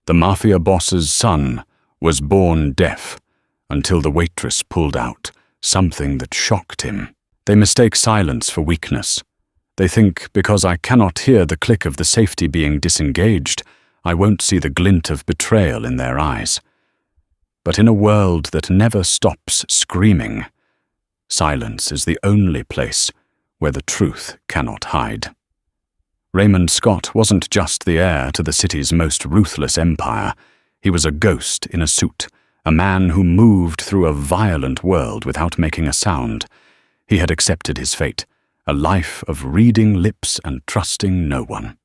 The Mafia boss's son was born deaf until the waitress pulled out something that shocked him. They mistake silence for weakness. They think because I cannot hear the click of the safety being disengaged, I won't see the glint of betrayal in their eyes. But in a world that never stops screaming, silence is the only place where the truth cannot hide. Raymond Scott wasn't just the heir to the city's most ruthless empire. He was a ghost in a suit, a man who moved through a violent world without making a sound. He had accepted his fate, a life of reading lips and trusting no one.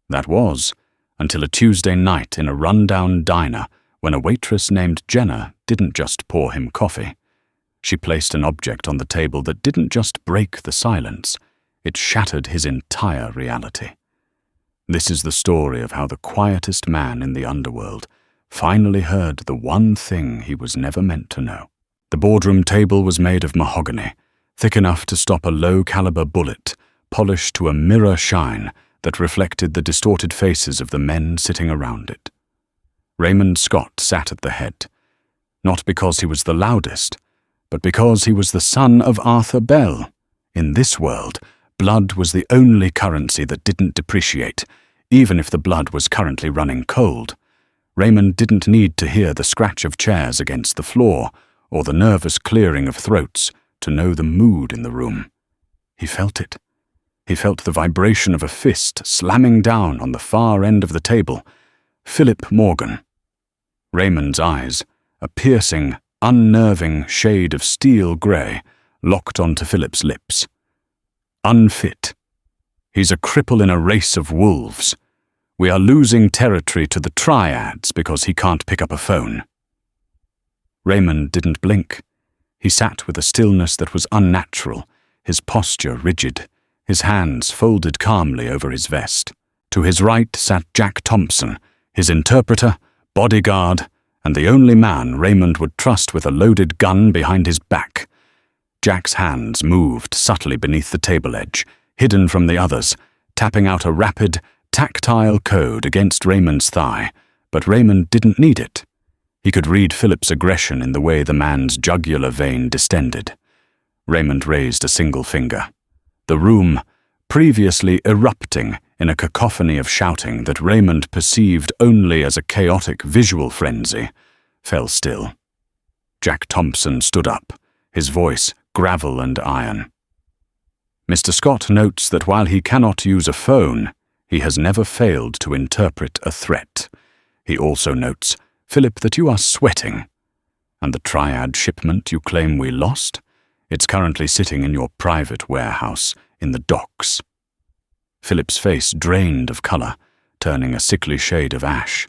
That was until a Tuesday night in a rundown diner when a waitress named Jenna didn't just pour him coffee. She placed an object on the table that didn't just break the silence, it shattered his entire reality. This is the story of how the quietest man in the underworld finally heard the one thing he was never meant to know. The boardroom table was made of mahogany, thick enough to stop a low-caliber bullet, polished to a mirror shine that reflected the distorted faces of the men sitting around it. Raymond Scott sat at the head, not because he was the loudest, but because he was the son of Arthur Bell. In this world, blood was the only currency that didn't depreciate, even if the blood was currently running cold. Raymond didn't need to hear the scratch of chairs against the floor or the nervous clearing of throats to know the mood in the room. He felt it. He felt the vibration of a fist slamming down on the far end of the table. Philip Morgan. Raymond's eyes, a piercing, unnerving shade of steel grey, locked onto Philip's lips. Unfit. He's a cripple in a race of wolves. We are losing territory to the triads because he can't pick up a phone. Raymond didn't blink. He sat with a stillness that was unnatural, his posture rigid, his hands folded calmly over his vest. To his right sat Jack Thompson, his interpreter, bodyguard, and the only man Raymond would trust with a loaded gun behind his back. Jack's hands moved subtly beneath the table edge, hidden from the others, tapping out a rapid, tactile code against Raymond's thigh, but Raymond didn't need it. He could read Philip's aggression in the way the man's jugular vein distended. Raymond raised a single finger. The room, previously erupting in a cacophony of shouting that Raymond perceived only as a chaotic visual frenzy, fell still. Jack Thompson stood up, his voice gravel and iron. Mr. Scott notes that while he cannot use a phone, he has never failed to interpret a threat. He also notes, Philip, that you are sweating. And the triad shipment you claim we lost? It's currently sitting in your private warehouse in the docks. Philip's face drained of colour, turning a sickly shade of ash.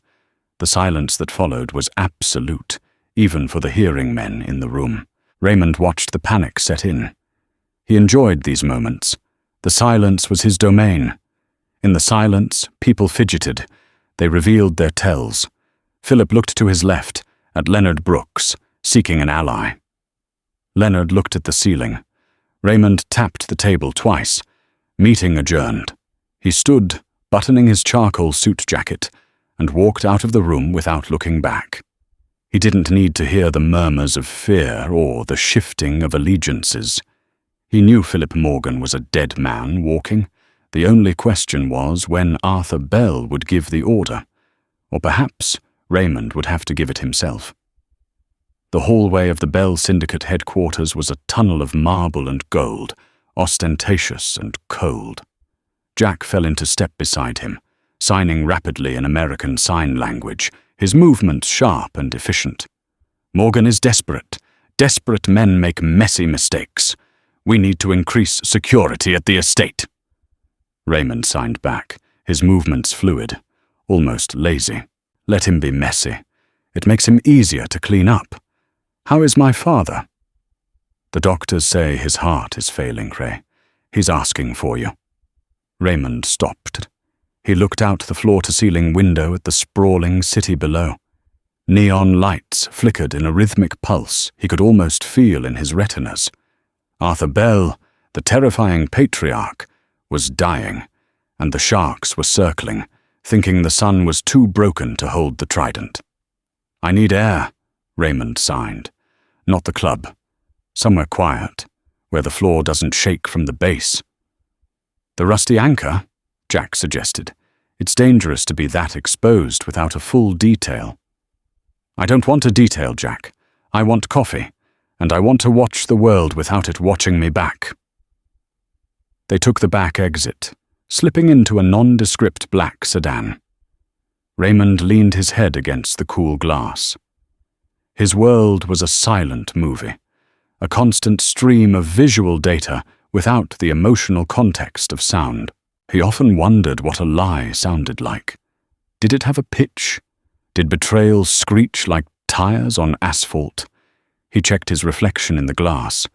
The silence that followed was absolute, even for the hearing men in the room. Raymond watched the panic set in. He enjoyed these moments. The silence was his domain. In the silence, people fidgeted. They revealed their tells. Philip looked to his left, at Leonard Brooks, seeking an ally. Leonard looked at the ceiling. Raymond tapped the table twice. Meeting adjourned. He stood, buttoning his charcoal suit jacket, and walked out of the room without looking back. He didn't need to hear the murmurs of fear or the shifting of allegiances. He knew Philip Morgan was a dead man walking. The only question was when Arthur Bell would give the order, or perhaps Raymond would have to give it himself. The hallway of the Bell Syndicate headquarters was a tunnel of marble and gold, ostentatious and cold. Jack fell into step beside him, signing rapidly in American Sign Language, his movements sharp and efficient. Morgan is desperate. Desperate men make messy mistakes. We need to increase security at the estate. Raymond signed back, his movements fluid, almost lazy. Let him be messy. It makes him easier to clean up. How is my father? The doctors say his heart is failing, Ray. He's asking for you. Raymond stopped. He looked out the floor-to-ceiling window at the sprawling city below. Neon lights flickered in a rhythmic pulse he could almost feel in his retinas. Arthur Bell, the terrifying patriarch, was dying, and the sharks were circling, thinking the sun was too broken to hold the trident. "I need air," Raymond signed. "Not the club. Somewhere quiet, where the floor doesn't shake from the bass." "The rusty anchor?" Jack suggested. "It's dangerous to be that exposed without a full detail." "I don't want a detail, Jack. I want coffee, and I want to watch the world without it watching me back." They took the back exit, slipping into a nondescript black sedan. Raymond leaned his head against the cool glass. His world was a silent movie, a constant stream of visual data without the emotional context of sound. He often wondered what a lie sounded like. Did it have a pitch? Did betrayal screech like tires on asphalt? He checked his reflection in the glass.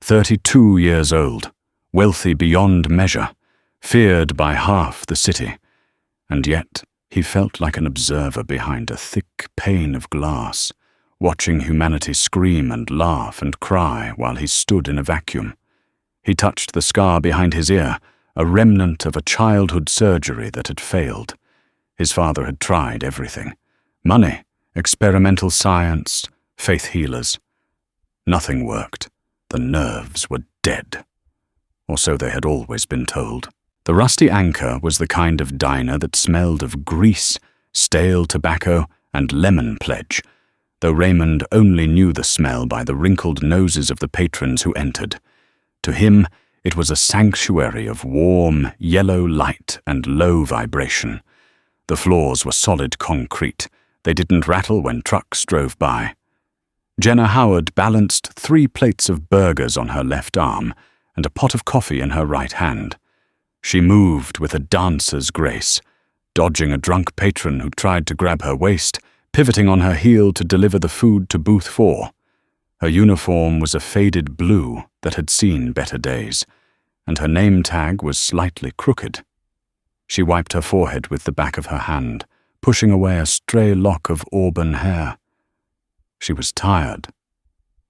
32 years old, wealthy beyond measure, feared by half the city, and yet he felt like an observer behind a thick pane of glass, watching humanity scream and laugh and cry while he stood in a vacuum. He touched the scar behind his ear, a remnant of a childhood surgery that had failed. His father had tried everything: money, experimental science, faith healers. Nothing worked. The nerves were dead. Or so they had always been told. The Rusty Anchor was the kind of diner that smelled of grease, stale tobacco, and lemon pledge, though Raymond only knew the smell by the wrinkled noses of the patrons who entered. To him, it was a sanctuary of warm, yellow light and low vibration. The floors were solid concrete. They didn't rattle when trucks drove by. Jenna Howard balanced 3 plates of burgers on her left arm and a pot of coffee in her right hand. She moved with a dancer's grace, dodging a drunk patron who tried to grab her waist, pivoting on her heel to deliver the food to booth 4. Her uniform was a faded blue that had seen better days, and her name tag was slightly crooked. She wiped her forehead with the back of her hand, pushing away a stray lock of auburn hair. She was tired,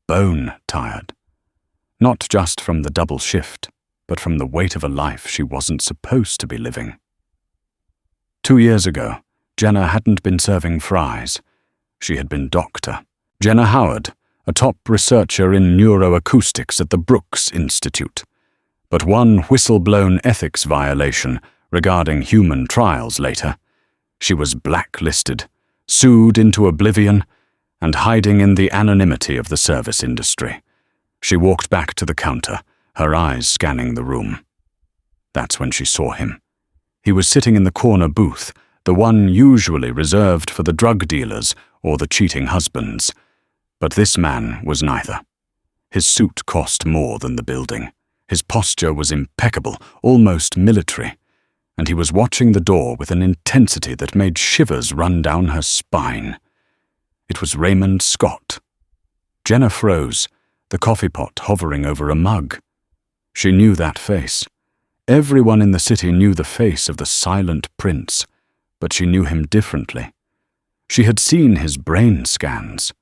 bone tired, not just from the double shift, but from the weight of a life she wasn't supposed to be living. 2 years ago, Jenna hadn't been serving fries. She had been doctor. Jenna Howard, a top researcher in neuroacoustics at the Brooks Institute. But one whistle-blown ethics violation regarding human trials later. She was blacklisted, sued into oblivion, and hiding in the anonymity of the service industry. She walked back to the counter, her eyes scanning the room. That's when she saw him. He was sitting in the corner booth, the one usually reserved for the drug dealers or the cheating husbands. But this man was neither. His suit cost more than the building. His posture was impeccable, almost military, and he was watching the door with an intensity that made shivers run down her spine. It was Raymond Scott. Jenna froze, the coffee pot hovering over a mug. She knew that face. Everyone in the city knew the face of the silent prince, but she knew him differently. She had seen his brain scans.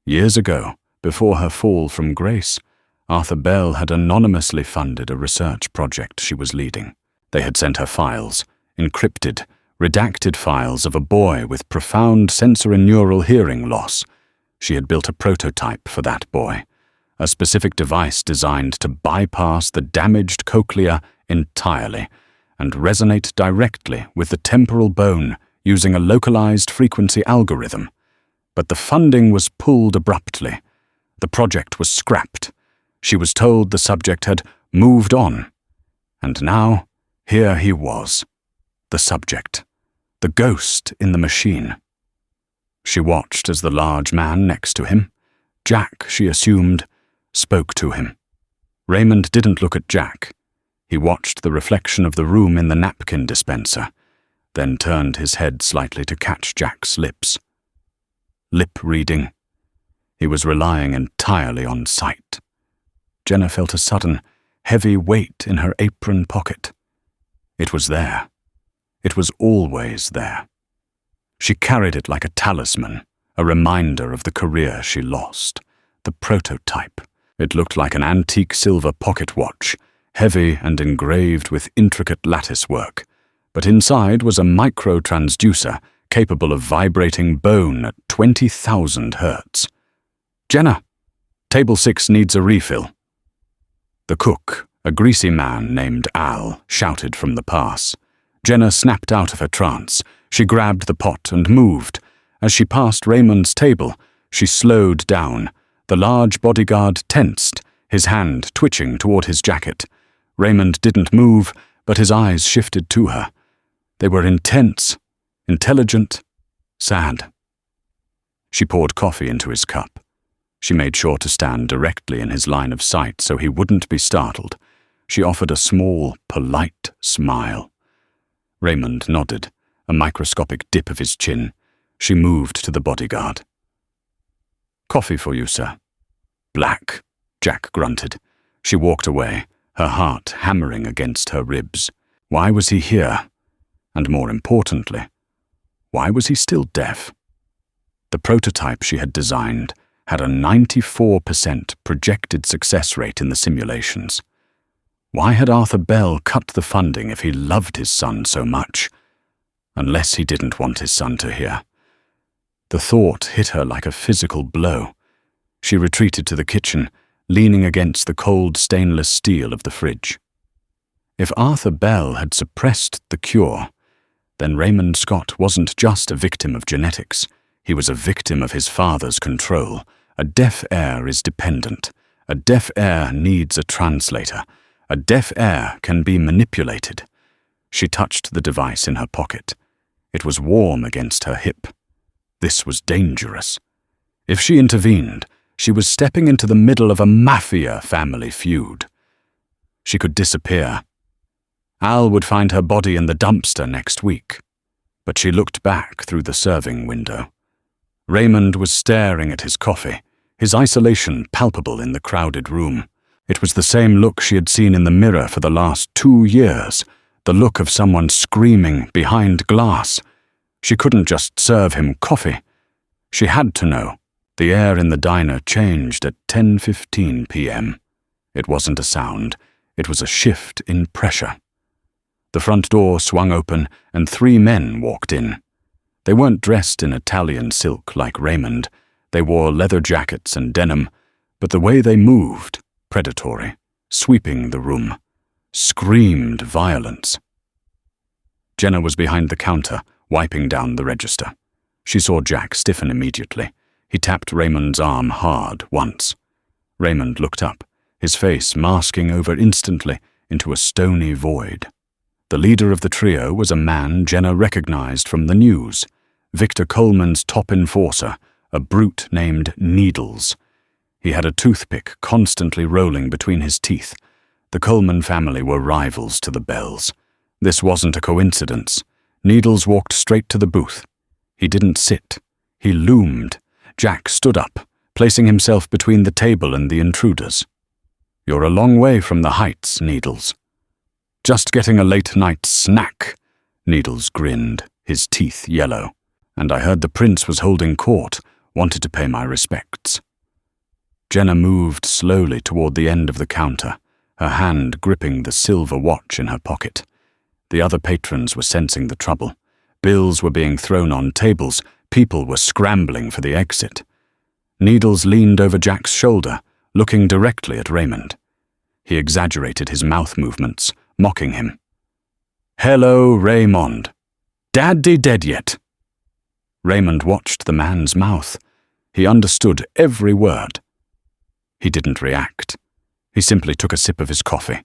Years ago, before her fall from grace, Arthur Bell had anonymously funded a research project she was leading. They had sent her files, encrypted, redacted files of a boy with profound sensorineural hearing loss. She had built a prototype for that boy, a specific device designed to bypass the damaged cochlea entirely and resonate directly with the temporal bone using a localized frequency algorithm. But the funding was pulled abruptly. The project was scrapped. She was told the subject had moved on. And now, here he was, the subject, the ghost in the machine. She watched as the large man next to him, Jack, she assumed, spoke to him. Raymond didn't look at Jack. He watched the reflection of the room in the napkin dispenser, then turned his head slightly to catch Jack's lips. Lip reading. He was relying entirely on sight. Jenna felt a sudden, heavy weight in her apron pocket. It was there. It was always there. She carried it like a talisman, a reminder of the career she lost, the prototype. It looked like an antique silver pocket watch, heavy and engraved with intricate lattice work, but inside was a micro-transducer capable of vibrating bone at 20,000 hertz. "Jenna, table 6 needs a refill." The cook, a greasy man named Al, shouted from the pass. Jenna snapped out of her trance. She grabbed the pot and moved. As she passed Raymond's table, she slowed down. The large bodyguard tensed, his hand twitching toward his jacket. Raymond didn't move, but his eyes shifted to her. They were intense, intelligent, sad. She poured coffee into his cup. She made sure to stand directly in his line of sight so he wouldn't be startled. She offered a small, polite smile. Raymond nodded, a microscopic dip of his chin. She moved to the bodyguard. "Coffee for you, sir." "Black," Jack grunted. She walked away, her heart hammering against her ribs. Why was he here? And more importantly, why was he still deaf? The prototype she had designed had a 94% projected success rate in the simulations. Why had Arthur Bell cut the funding if he loved his son so much? Unless he didn't want his son to hear. The thought hit her like a physical blow. She retreated to the kitchen, leaning against the cold stainless steel of the fridge. If Arthur Bell had suppressed the cure, then Raymond Scott wasn't just a victim of genetics. He was a victim of his father's control. A deaf heir is dependent. A deaf heir needs a translator. A deaf heir can be manipulated. She touched the device in her pocket. It was warm against her hip. This was dangerous. If she intervened, she was stepping into the middle of a Mafia family feud. She could disappear. Al would find her body in the dumpster next week. But she looked back through the serving window. Raymond was staring at his coffee, his isolation palpable in the crowded room. It was the same look she had seen in the mirror for the last 2 years, the look of someone screaming behind glass. She couldn't just serve him coffee. She had to know. The air in the diner changed at 10:15 p.m. It wasn't a sound. It was a shift in pressure. The front door swung open and 3 men walked in. They weren't dressed in Italian silk like Raymond. They wore leather jackets and denim, but the way they moved, predatory, sweeping the room, screamed violence. Jenna was behind the counter, wiping down the register. She saw Jack stiffen immediately. He tapped Raymond's arm hard once. Raymond looked up, his face masking over instantly into a stony void. The leader of the trio was a man Jenna recognized from the news, Victor Coleman's top enforcer, a brute named Needles. He had a toothpick constantly rolling between his teeth. The Coleman family were rivals to the Bells. This wasn't a coincidence. Needles walked straight to the booth. He didn't sit. He loomed. Jack stood up, placing himself between the table and the intruders. "You're a long way from the heights, Needles." "Just getting a late-night snack," Needles grinned, his teeth yellow. "And I heard the prince was holding court, wanted to pay my respects." Jenna moved slowly toward the end of the counter, her hand gripping the silver watch in her pocket. The other patrons were sensing the trouble. Bills were being thrown on tables. People were scrambling for the exit. Needles leaned over Jack's shoulder, looking directly at Raymond. He exaggerated his mouth movements, mocking him. "Hello, Raymond. Daddy dead yet?" Raymond watched the man's mouth. He understood every word. He didn't react. He simply took a sip of his coffee.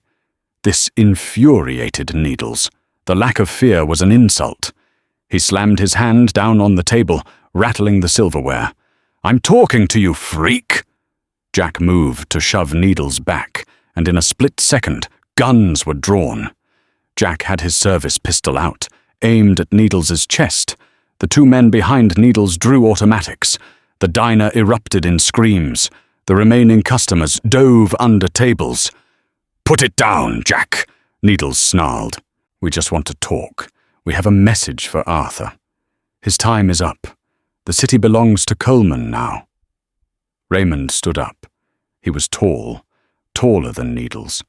This infuriated Needles. The lack of fear was an insult. He slammed his hand down on the table, rattling the silverware. "I'm talking to you, freak!" Jack moved to shove Needles back, and in a split second, guns were drawn. Jack had his service pistol out, aimed at Needles' chest. The 2 men behind Needles drew automatics. The diner erupted in screams. The remaining customers dove under tables. "Put it down, Jack," Needles snarled. "We just want to talk. We have a message for Arthur. His time is up. The city belongs to Coleman now." Raymond stood up. He was tall, taller than Needles.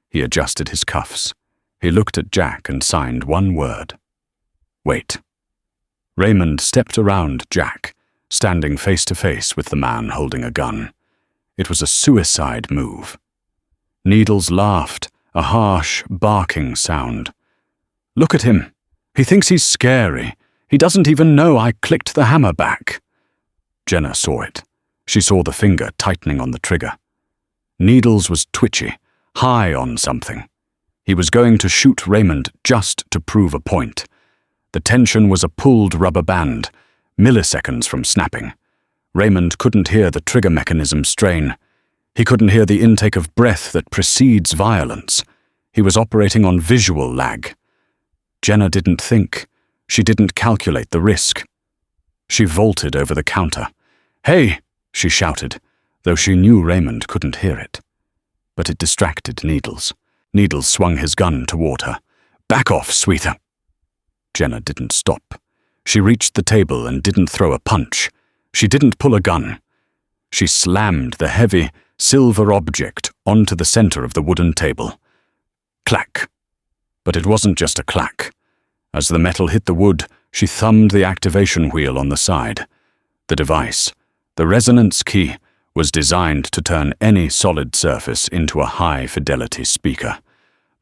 He adjusted his cuffs. He looked at Jack and signed one word. Wait. Raymond stepped around Jack, standing face to face with the man holding a gun. It was a suicide move. Needles laughed, a harsh, barking sound. Look at him. He thinks he's scary. He doesn't even know I clicked the hammer back. Jenna saw it. She saw the finger tightening on the trigger. Needles was twitchy, high on something. He was going to shoot Raymond just to prove a point. The tension was a pulled rubber band, milliseconds from snapping. Raymond couldn't hear the trigger mechanism strain. He couldn't hear the intake of breath that precedes violence. He was operating on visual lag. Jenna didn't think. She didn't calculate the risk. She vaulted over the counter. "Hey!" she shouted, though she knew Raymond couldn't hear it. But it distracted Needles. Needles swung his gun toward her. "Back off, sweeter." Jenna didn't stop. She reached the table and didn't throw a punch. She didn't pull a gun. She slammed the heavy, silver object onto the center of the wooden table. Clack. But it wasn't just a clack. As the metal hit the wood, she thumbed the activation wheel on the side. The device, the resonance key, was designed to turn any solid surface into a high-fidelity speaker.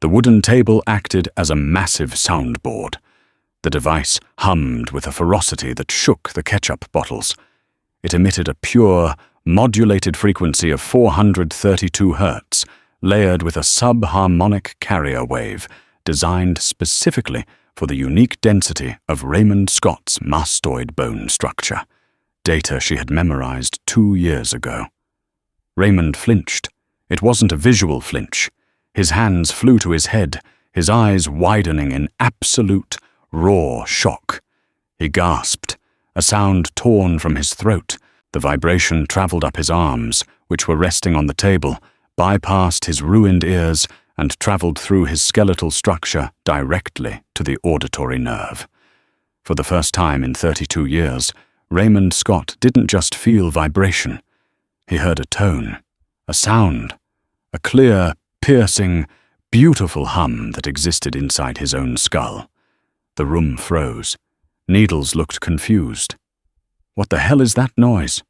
The wooden table acted as a massive soundboard. The device hummed with a ferocity that shook the ketchup bottles. It emitted a pure, modulated frequency of 432 Hz, layered with a sub-harmonic carrier wave, designed specifically for the unique density of Raymond Scott's mastoid bone structure, data she had memorized 2 years ago. Raymond flinched. It wasn't a visual flinch. His hands flew to his head, his eyes widening in absolute, raw shock. He gasped, a sound torn from his throat. The vibration traveled up his arms, which were resting on the table, bypassed his ruined ears, and traveled through his skeletal structure directly to the auditory nerve. For the first time in 32 years, Raymond Scott didn't just feel vibration. He heard a tone, a sound, a clear, piercing, beautiful hum that existed inside his own skull. The room froze. Needles looked confused. What the hell is that noise?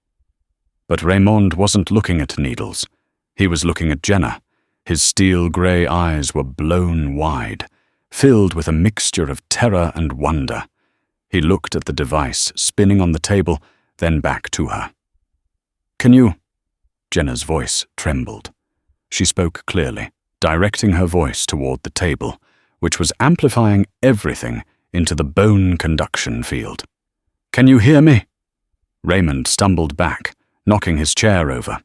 But Raymond wasn't looking at Needles. He was looking at Jenna. His steel-grey eyes were blown wide, filled with a mixture of terror and wonder. He looked at the device spinning on the table, then back to her. "Can you—" Jenna's voice trembled. She spoke clearly, directing her voice toward the table, which was amplifying everything into the bone conduction field. "Can you hear me?" Raymond stumbled back, knocking his chair over.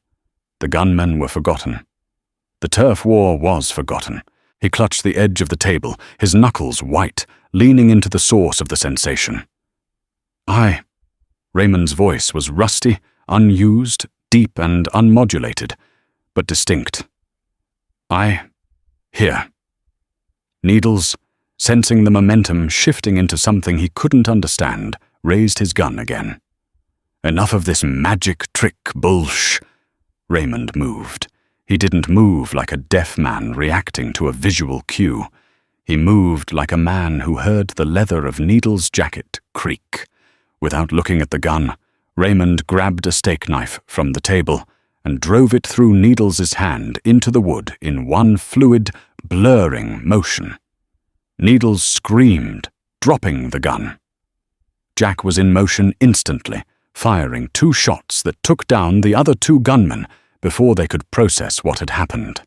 The gunmen were forgotten. The turf war was forgotten. He clutched the edge of the table, his knuckles white, leaning into the source of the sensation. Raymond's voice was rusty, unused, deep and unmodulated, but distinct. Here. Needles, sensing the momentum shifting into something he couldn't understand, raised his gun again. "Enough of this magic trick bullsh." Raymond moved. He didn't move like a deaf man reacting to a visual cue. He moved like a man who heard the leather of Needles' jacket creak. Without looking at the gun, Raymond grabbed a steak knife from the table and drove it through Needles' hand into the wood in one fluid, blurring motion. Needles screamed, dropping the gun. Jack was in motion instantly, firing 2 shots that took down the other 2 gunmen before they could process what had happened.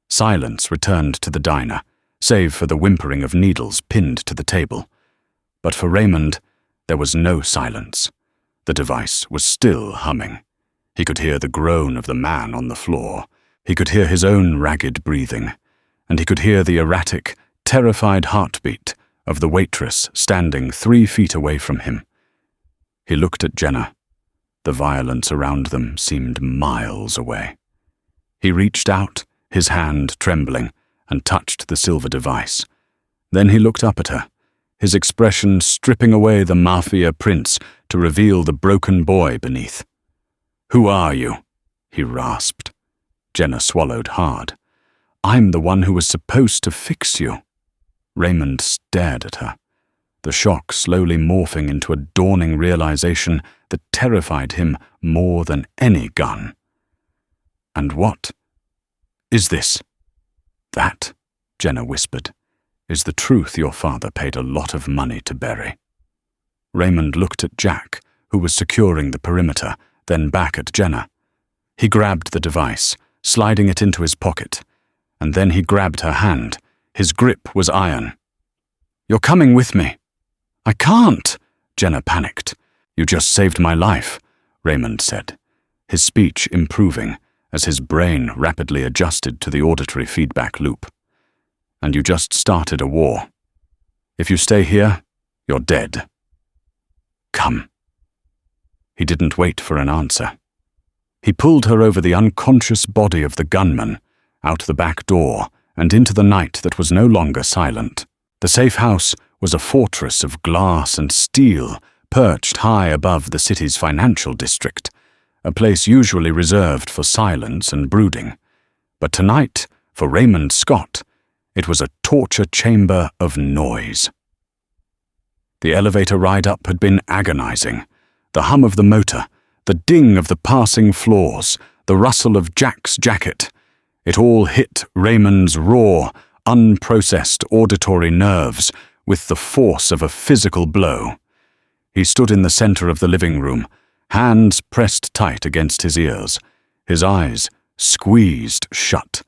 Silence returned to the diner, save for the whimpering of Needles pinned to the table. But for Raymond, there was no silence. The device was still humming. He could hear the groan of the man on the floor. He could hear his own ragged breathing. And he could hear the erratic, terrified heartbeat of the waitress standing 3 feet away from him. He looked at Jenna. The violence around them seemed miles away. He reached out, his hand trembling, and touched the silver device. Then he looked up at her, his expression stripping away the Mafia prince to reveal the broken boy beneath. "Who are you?" he rasped. Jenna swallowed hard. "I'm the one who was supposed to fix you." Raymond stared at her, the shock slowly morphing into a dawning realization that terrified him more than any gun. "And what is this?" "That," Jenna whispered, "is the truth your father paid a lot of money to bury." Raymond looked at Jack, who was securing the perimeter, then back at Jenna. He grabbed the device, sliding it into his pocket, and then he grabbed her hand. His grip was iron. "You're coming with me." "I can't," Jenna panicked. "You just saved my life," Raymond said, his speech improving as his brain rapidly adjusted to the auditory feedback loop. "And you just started a war. If you stay here, you're dead. Come." He didn't wait for an answer. He pulled her over the unconscious body of the gunman, out the back door, and into the night that was no longer silent. The safe house was a fortress of glass and steel perched high above the city's financial district, a place usually reserved for silence and brooding. But tonight, for Raymond Scott, it was a torture chamber of noise. The elevator ride up had been agonizing. The hum of the motor, the ding of the passing floors, the rustle of Jack's jacket, it all hit Raymond's raw, unprocessed auditory nerves with the force of a physical blow. He stood in the center of the living room, hands pressed tight against his ears, his eyes squeezed shut.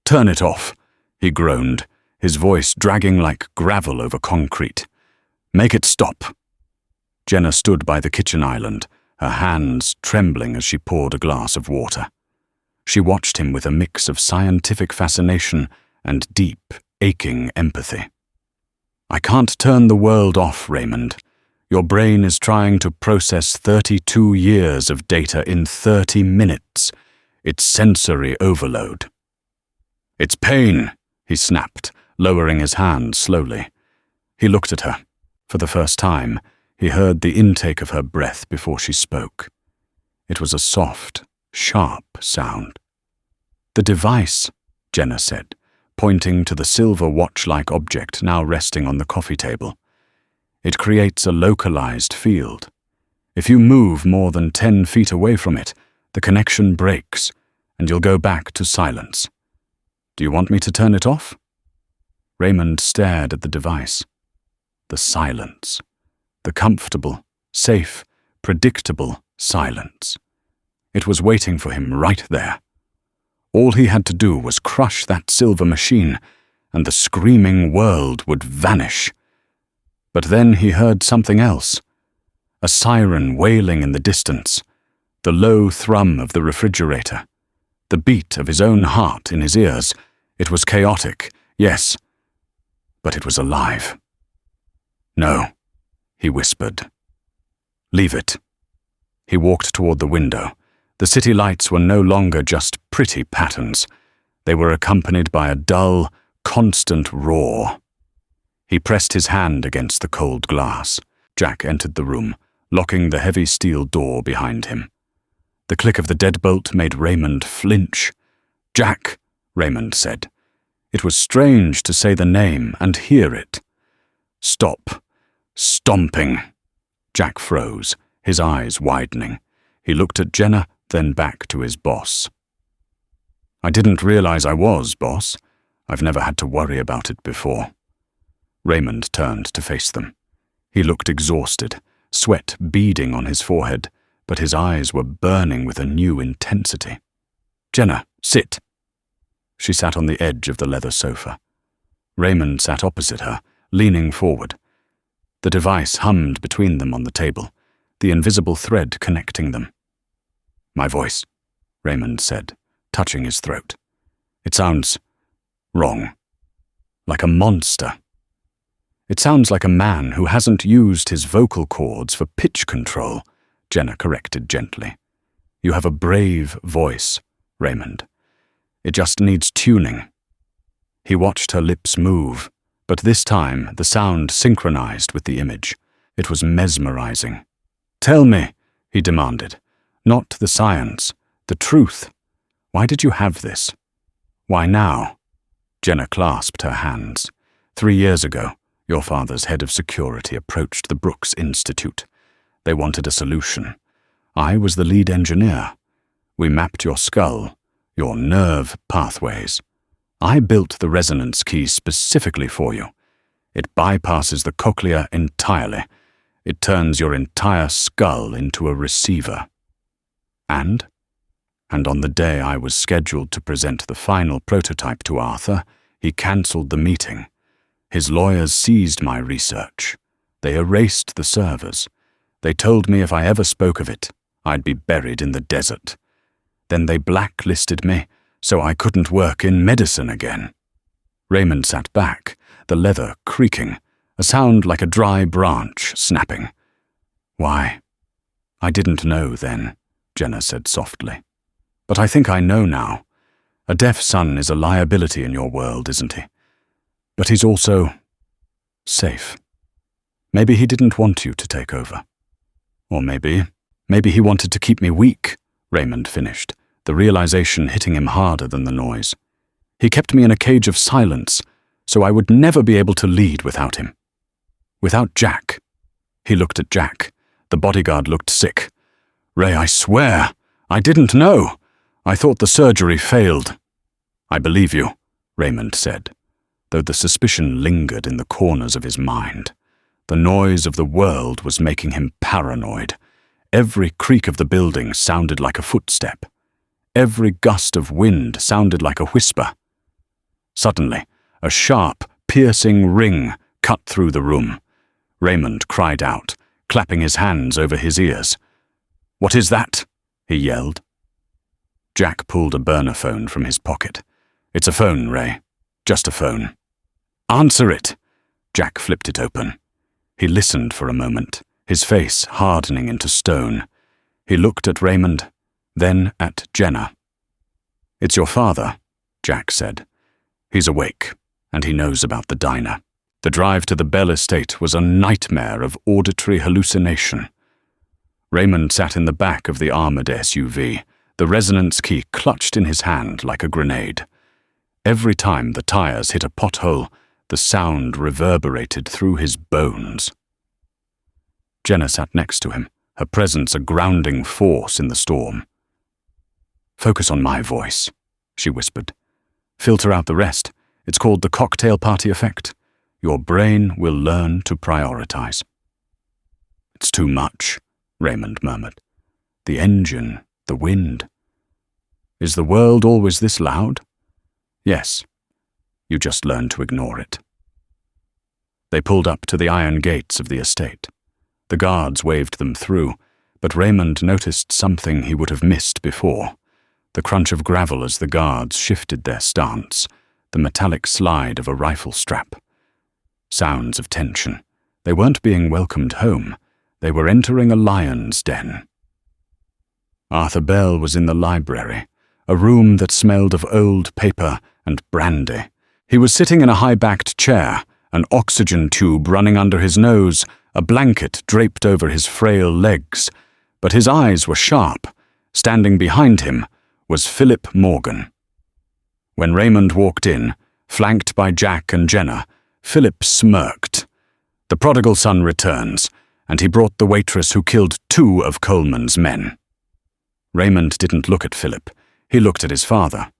"Turn it off," he groaned, his voice dragging like gravel over concrete. "Make it stop." Jenna stood by the kitchen island, her hands trembling as she poured a glass of water. She watched him with a mix of scientific fascination and deep, aching empathy. "I can't turn the world off, Raymond. Your brain is trying to process 32 years of data in 30 minutes. It's sensory overload." "It's pain," he snapped, lowering his hand slowly. He looked at her. For the first time, he heard the intake of her breath before she spoke. It was a soft, sharp sound. "The device," Jenna said, pointing to the silver watch-like object now resting on the coffee table. "It creates a localized field. If you move more than 10 feet away from it, the connection breaks, and you'll go back to silence. Do you want me to turn it off?" Raymond stared at the device. The silence. The comfortable, safe, predictable silence. It was waiting for him right there. All he had to do was crush that silver machine, and the screaming world would vanish. But then he heard something else. A siren wailing in the distance, the low thrum of the refrigerator, the beat of his own heart in his ears. It was chaotic, yes, but it was alive. "No," he whispered. "Leave it." He walked toward the window. The city lights were no longer just pretty patterns. They were accompanied by a dull, constant roar. He pressed his hand against the cold glass. Jack entered the room, locking the heavy steel door behind him. The click of the deadbolt made Raymond flinch. "Jack," Raymond said. It was strange to say the name and hear it. "Stop. Stomping." Jack froze, his eyes widening. He looked at Jenna, then back to his boss. "I didn't realize I was, boss. I've never had to worry about it before." Raymond turned to face them. He looked exhausted, sweat beading on his forehead, but his eyes were burning with a new intensity. "Jenna, sit." She sat on the edge of the leather sofa. Raymond sat opposite her, leaning forward. The device hummed between them on the table, the invisible thread connecting them. "My voice," Raymond said, touching his throat. "It sounds wrong. Like a monster." "It sounds like a man who hasn't used his vocal cords for pitch control," Jenna corrected gently. "You have a brave voice, Raymond. It just needs tuning." He watched her lips move, but this time the sound synchronized with the image. It was mesmerizing. "Tell me," he demanded. "Not the science, the truth. Why did you have this? Why now?" Jenna clasped her hands. 3 years ago, your father's head of security approached the Brooks Institute. They wanted a solution. I was the lead engineer. We mapped your skull, your nerve pathways. I built the resonance key specifically for you. It bypasses the cochlea entirely. It turns your entire skull into a receiver. And on the day I was scheduled to present the final prototype to Arthur, he cancelled the meeting. His lawyers seized my research. They erased the servers. They told me if I ever spoke of it, I'd be buried in the desert. Then they blacklisted me, so I couldn't work in medicine again. Raymond sat back, the leather creaking, a sound like a dry branch snapping. Why? I didn't know then, Jenna said softly. But I think I know now. A deaf son is a liability in your world, isn't he? But he's also safe. Maybe he didn't want you to take over. Or maybe he wanted to keep me weak, Raymond finished, the realization hitting him harder than the noise. He kept me in a cage of silence, so I would never be able to lead without him. Without Jack. He looked at Jack. The bodyguard looked sick. Ray, I swear, I didn't know. I thought the surgery failed. I believe you, Raymond said, though the suspicion lingered in the corners of his mind. The noise of the world was making him paranoid. Every creak of the building sounded like a footstep. Every gust of wind sounded like a whisper. Suddenly, a sharp, piercing ring cut through the room. Raymond cried out, clapping his hands over his ears. "What is that?" he yelled. Jack pulled a burner phone from his pocket. "It's a phone, Ray. Just a phone." "Answer it!" Jack flipped it open. He listened for a moment, his face hardening into stone. He looked at Raymond, then at Jenna. "It's your father," Jack said. "He's awake, and he knows about the diner." The drive to the Bell estate was a nightmare of auditory hallucination. Raymond sat in the back of the armored SUV, the resonance key clutched in his hand like a grenade. Every time the tires hit a pothole, the sound reverberated through his bones. Jenna sat next to him, her presence a grounding force in the storm. "Focus on my voice," she whispered. "Filter out the rest. It's called the cocktail party effect. Your brain will learn to prioritize." "It's too much," Raymond murmured. "The engine, the wind. Is the world always this loud?" "Yes. You just learn to ignore it." They pulled up to the iron gates of the estate. The guards waved them through, but Raymond noticed something he would have missed before. The crunch of gravel as the guards shifted their stance, the metallic slide of a rifle strap. Sounds of tension. They weren't being welcomed home. They were entering a lion's den. Arthur Bell was in the library, a room that smelled of old paper and brandy. He was sitting in a high-backed chair, an oxygen tube running under his nose, a blanket draped over his frail legs. But his eyes were sharp. Standing behind him was Philip Morgan. When Raymond walked in, flanked by Jack and Jenna, Philip smirked. The prodigal son returns, and he brought the waitress who killed 2 of Coleman's men. Raymond didn't look at Philip. He looked at his father.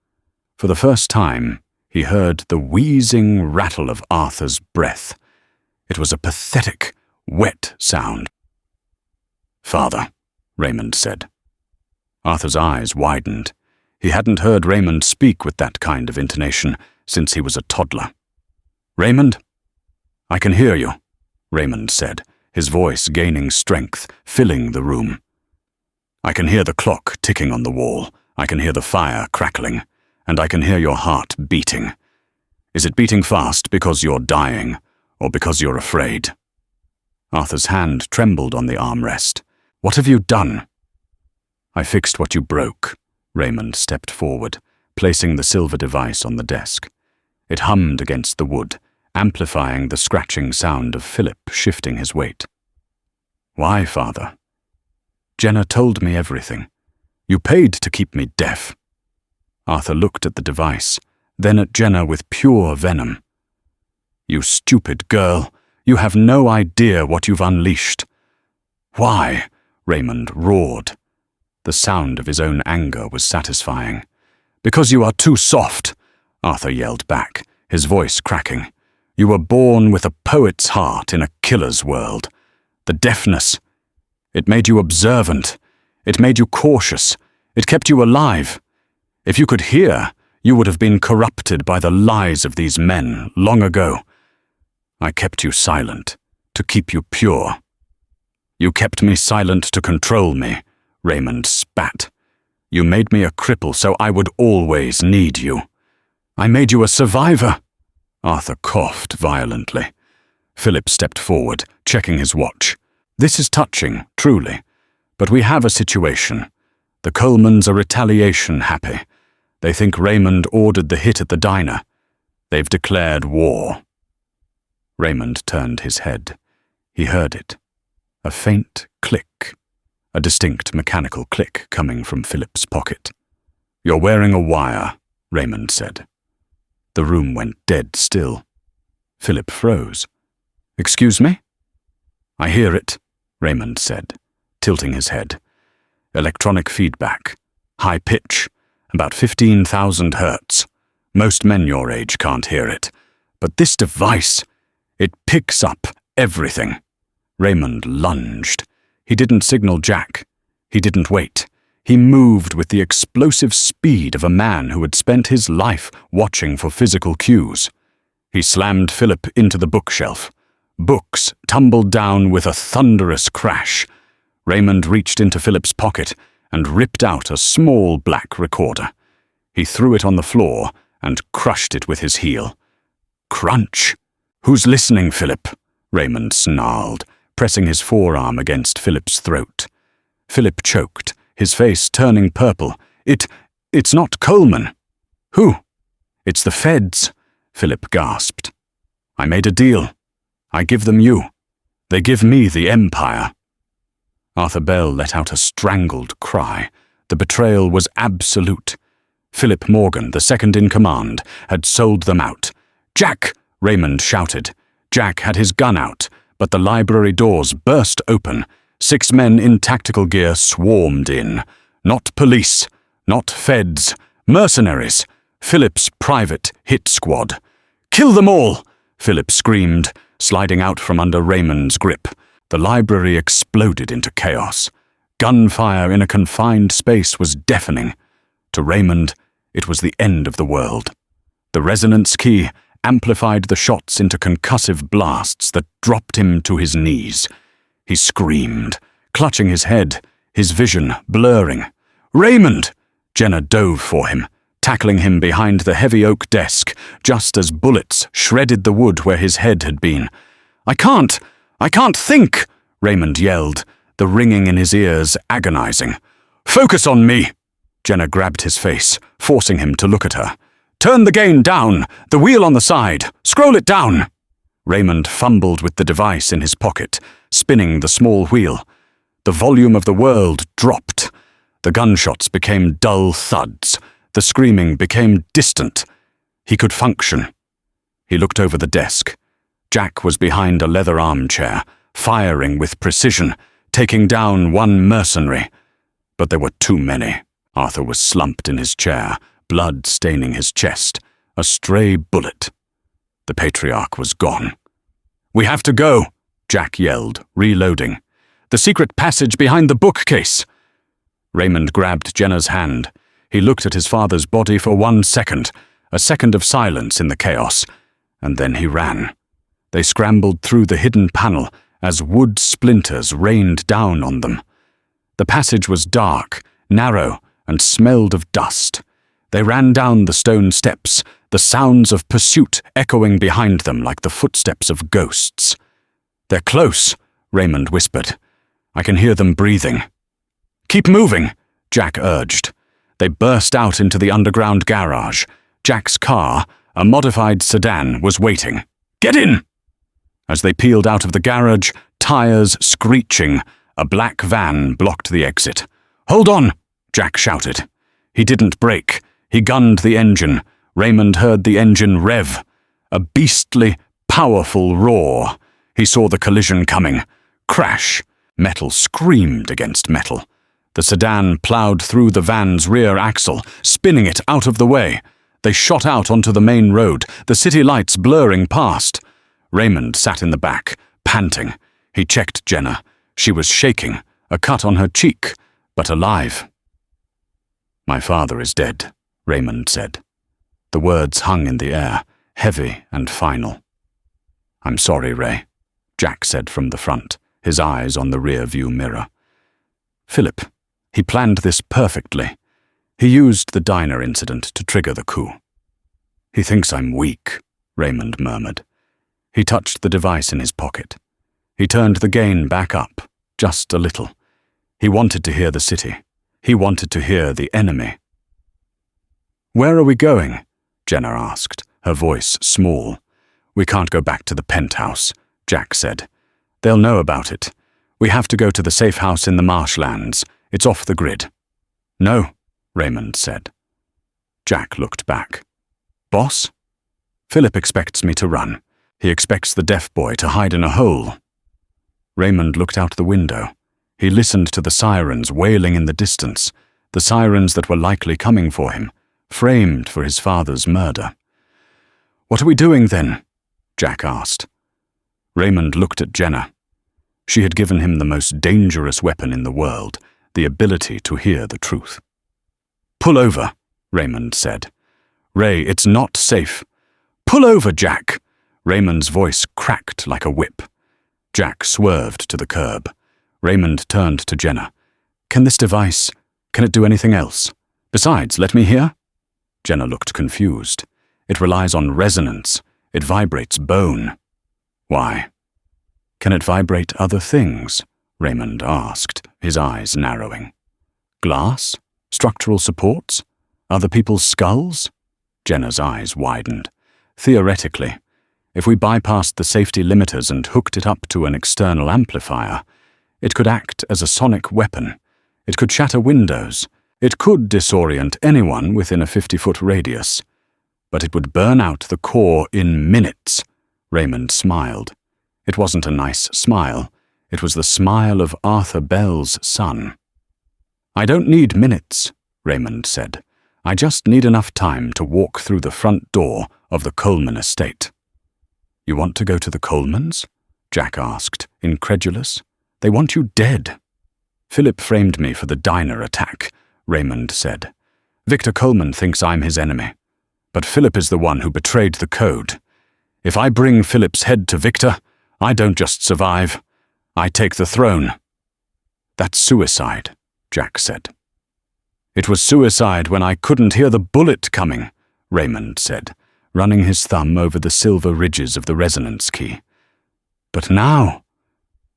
For the first time, he heard the wheezing rattle of Arthur's breath. It was a pathetic, wet sound. "Father," Raymond said. Arthur's eyes widened. He hadn't heard Raymond speak with that kind of intonation since he was a toddler. "Raymond?" "I can hear you," Raymond said, his voice gaining strength, filling the room. "I can hear the clock ticking on the wall. I can hear the fire crackling, and I can hear your heart beating. Is it beating fast because you're dying, or because you're afraid?" Arthur's hand trembled on the armrest. "What have you done?" "I fixed what you broke," Raymond stepped forward, placing the silver device on the desk. It hummed against the wood, amplifying the scratching sound of Philip shifting his weight. "Why, Father?" "Jenna told me everything. You paid to keep me deaf." Arthur looked at the device, then at Jenna with pure venom. "You stupid girl. You have no idea what you've unleashed." "Why?" Raymond roared. The sound of his own anger was satisfying. "Because you are too soft," Arthur yelled back, his voice cracking. "You were born with a poet's heart in a killer's world. The deafness, it made you observant. It made you cautious. It kept you alive. If you could hear, you would have been corrupted by the lies of these men long ago. I kept you silent, to keep you pure." "You kept me silent to control me," Raymond spat. "You made me a cripple so I would always need you. I made you a survivor." Arthur coughed violently. Philip stepped forward, checking his watch. "This is touching, truly. But we have a situation. The Colemans are retaliation happy. They think Raymond ordered the hit at the diner. They've declared war." Raymond turned his head. He heard it. A faint click. A distinct mechanical click coming from Philip's pocket. "You're wearing a wire," Raymond said. The room went dead still. Philip froze. "Excuse me?" "I hear it," Raymond said, tilting his head. "Electronic feedback. High pitch. About 15,000 hertz. Most men your age can't hear it. But this device, it picks up everything." Raymond lunged. He didn't signal Jack. He didn't wait. He moved with the explosive speed of a man who had spent his life watching for physical cues. He slammed Philip into the bookshelf. Books tumbled down with a thunderous crash. Raymond reached into Philip's pocket and ripped out a small black recorder. He threw it on the floor and crushed it with his heel. "Crunch! Who's listening, Philip?" Raymond snarled, pressing his forearm against Philip's throat. Philip choked, his face turning purple. It's not Coleman." "Who?" "It's the feds," Philip gasped. "I made a deal. I give them you. They give me the Empire." Arthur Bell let out a strangled cry. The betrayal was absolute. Philip Morgan, the second in command, had sold them out. "Jack!" Raymond shouted. Jack had his gun out, but the library doors burst open. 6 men in tactical gear swarmed in. Not police, not feds, mercenaries. Philip's private hit squad. "Kill them all!" Philip screamed, sliding out from under Raymond's grip. The library exploded into chaos. Gunfire in a confined space was deafening. To Raymond, it was the end of the world. The resonance key amplified the shots into concussive blasts that dropped him to his knees. He screamed, clutching his head, his vision blurring. "Raymond!" Jenna dove for him, tackling him behind the heavy oak desk, just as bullets shredded the wood where his head had been. I can't think!" Raymond yelled, the ringing in his ears agonizing. "Focus on me!" Jenna grabbed his face, forcing him to look at her. "Turn the gain down, the wheel on the side, scroll it down." Raymond fumbled with the device in his pocket, spinning the small wheel. The volume of the world dropped. The gunshots became dull thuds. The screaming became distant. He could function. He looked over the desk. Jack was behind a leather armchair, firing with precision, taking down one mercenary. But there were too many. Arthur was slumped in his chair, blood staining his chest. A stray bullet. The patriarch was gone. "We have to go," Jack yelled, reloading. "The secret passage behind the bookcase." Raymond grabbed Jenna's hand. He looked at his father's body for 1 second, a second of silence in the chaos, and then he ran. They scrambled through the hidden panel as wood splinters rained down on them. The passage was dark, narrow, and smelled of dust. They ran down the stone steps, the sounds of pursuit echoing behind them like the footsteps of ghosts. "They're close," Raymond whispered. "I can hear them breathing." "Keep moving," Jack urged. They burst out into the underground garage. Jack's car, a modified sedan, was waiting. "Get in!" As they peeled out of the garage, tires screeching, a black van blocked the exit. "Hold on!" Jack shouted. He didn't brake. He gunned the engine. Raymond heard the engine rev. A beastly, powerful roar. He saw the collision coming. Crash! Metal screamed against metal. The sedan ploughed through the van's rear axle, spinning it out of the way. They shot out onto the main road, the city lights blurring past. Raymond sat in the back, panting. He checked Jenna. She was shaking, a cut on her cheek, but alive. "My father is dead," Raymond said. The words hung in the air, heavy and final. "I'm sorry, Ray," Jack said from the front, his eyes on the rear-view mirror. "Philip, he planned this perfectly. He used the diner incident to trigger the coup." "He thinks I'm weak," Raymond murmured. He touched the device in his pocket. He turned the gain back up, just a little. He wanted to hear the city. He wanted to hear the enemy. "Where are we going?" Jenna asked, her voice small. "We can't go back to the penthouse," Jack said. "They'll know about it. We have to go to the safe house in the marshlands. It's off the grid." "No," Raymond said. Jack looked back. "Boss?" "Philip expects me to run. He expects the deaf boy to hide in a hole." Raymond looked out the window. He listened to the sirens wailing in the distance, the sirens that were likely coming for him, framed for his father's murder. "What are we doing then?" Jack asked. Raymond looked at Jenna. She had given him the most dangerous weapon in the world, the ability to hear the truth. "Pull over," Raymond said. "Ray, it's not safe." "Pull over, Jack!" Raymond's voice cracked like a whip. Jack swerved to the curb. Raymond turned to Jenna. Can it do anything else? Besides, let me hear?" Jenna looked confused. "It relies on resonance. It vibrates bone." "Why?" "Can it vibrate other things?" Raymond asked, his eyes narrowing. "Glass? Structural supports? Other people's skulls?" Jenna's eyes widened. "Theoretically, if we bypassed the safety limiters and hooked it up to an external amplifier, it could act as a sonic weapon. It could shatter windows. It could disorient anyone within a 50-foot radius. But it would burn out the core in minutes." Raymond smiled. It wasn't a nice smile. It was the smile of Arthur Bell's son. "I don't need minutes," Raymond said. "I just need enough time to walk through the front door of the Coleman estate." "You want to go to the Colemans?" Jack asked, incredulous. "They want you dead." "Philip framed me for the diner attack," Raymond said. "Victor Coleman thinks I'm his enemy. But Philip is the one who betrayed the code. If I bring Philip's head to Victor, I don't just survive. I take the throne." "That's suicide," Jack said. "It was suicide when I couldn't hear the bullet coming," Raymond said, running his thumb over the silver ridges of the resonance key. "But now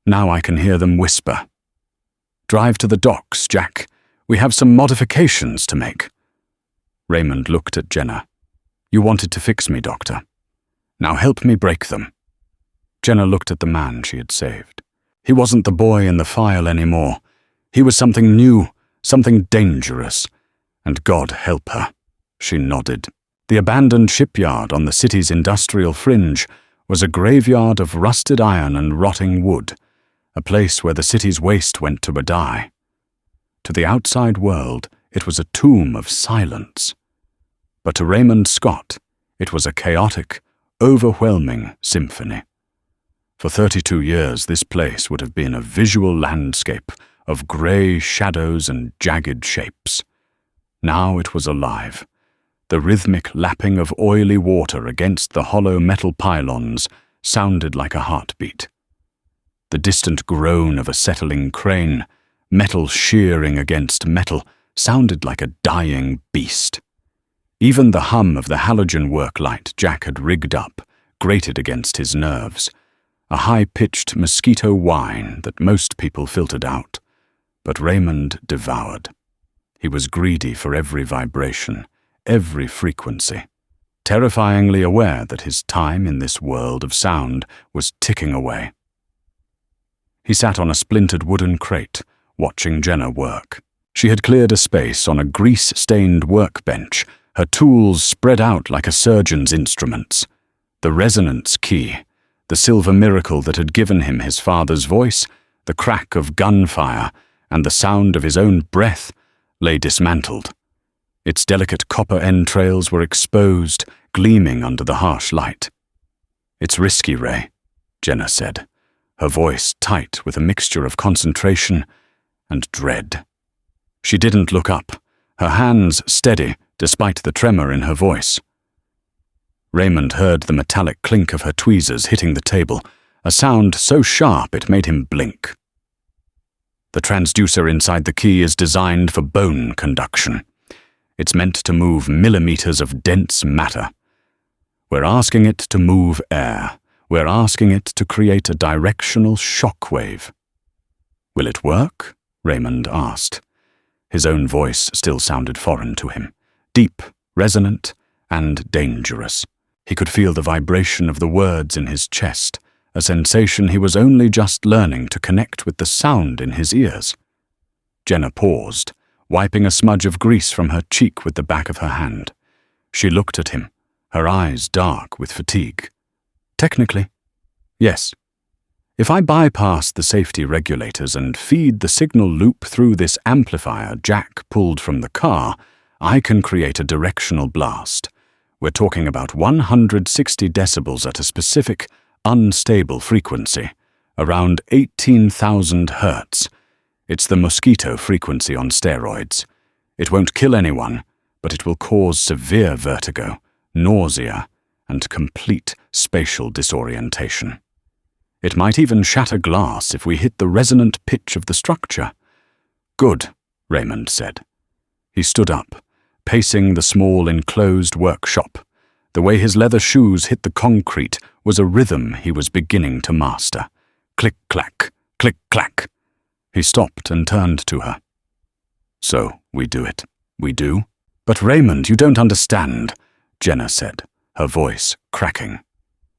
I can hear them whisper. Drive to the docks, Jack. We have some modifications to make." Raymond looked at Jenna. "You wanted to fix me, Doctor. Now help me break them." Jenna looked at the man she had saved. He wasn't the boy in the file anymore. He was something new, something dangerous. And God help her. She nodded. The abandoned shipyard on the city's industrial fringe was a graveyard of rusted iron and rotting wood, a place where the city's waste went to die. To the outside world, it was a tomb of silence. But to Raymond Scott, it was a chaotic, overwhelming symphony. For 32 years, this place would have been a visual landscape of grey shadows and jagged shapes. Now it was alive. The rhythmic lapping of oily water against the hollow metal pylons sounded like a heartbeat. The distant groan of a settling crane, metal shearing against metal, sounded like a dying beast. Even the hum of the halogen work light Jack had rigged up grated against his nerves, a high-pitched mosquito whine that most people filtered out. But Raymond devoured. He was greedy for every vibration, every frequency, terrifyingly aware that his time in this world of sound was ticking away. He sat on a splintered wooden crate, watching Jenna work. She had cleared a space on a grease-stained workbench, her tools spread out like a surgeon's instruments. The resonance key, The silver miracle that had given him his father's voice, the crack of gunfire, and the sound of his own breath lay dismantled. Its delicate copper entrails were exposed, gleaming under the harsh light. "It's risky, Ray," Jenna said, her voice tight with a mixture of concentration and dread. She didn't look up, her hands steady despite the tremor in her voice. Raymond heard the metallic clink of her tweezers hitting the table, a sound so sharp it made him blink. "The transducer inside the key is designed for bone conduction. It's meant to move millimeters of dense matter. We're asking it to move air. We're asking it to create a directional shock wave." "Will it work?" Raymond asked. His own voice still sounded foreign to him, deep, resonant, and dangerous. He could feel the vibration of the words in his chest, a sensation he was only just learning to connect with the sound in his ears. Jenna paused, wiping a smudge of grease from her cheek with the back of her hand. She looked at him, her eyes dark with fatigue. "Technically, yes. If I bypass the safety regulators and feed the signal loop through this amplifier Jack pulled from the car, I can create a directional blast. We're talking about 160 decibels at a specific, unstable frequency, around 18,000 hertz. It's the mosquito frequency on steroids. It won't kill anyone, but it will cause severe vertigo, nausea, and complete spatial disorientation. It might even shatter glass if we hit the resonant pitch of the structure." "Good," Raymond said. He stood up, pacing the small enclosed workshop. The way his leather shoes hit the concrete was a rhythm he was beginning to master. Click-clack, click-clack. He stopped and turned to her. "So, we do it. We do?" "But Raymond, you don't understand," Jenna said, her voice cracking.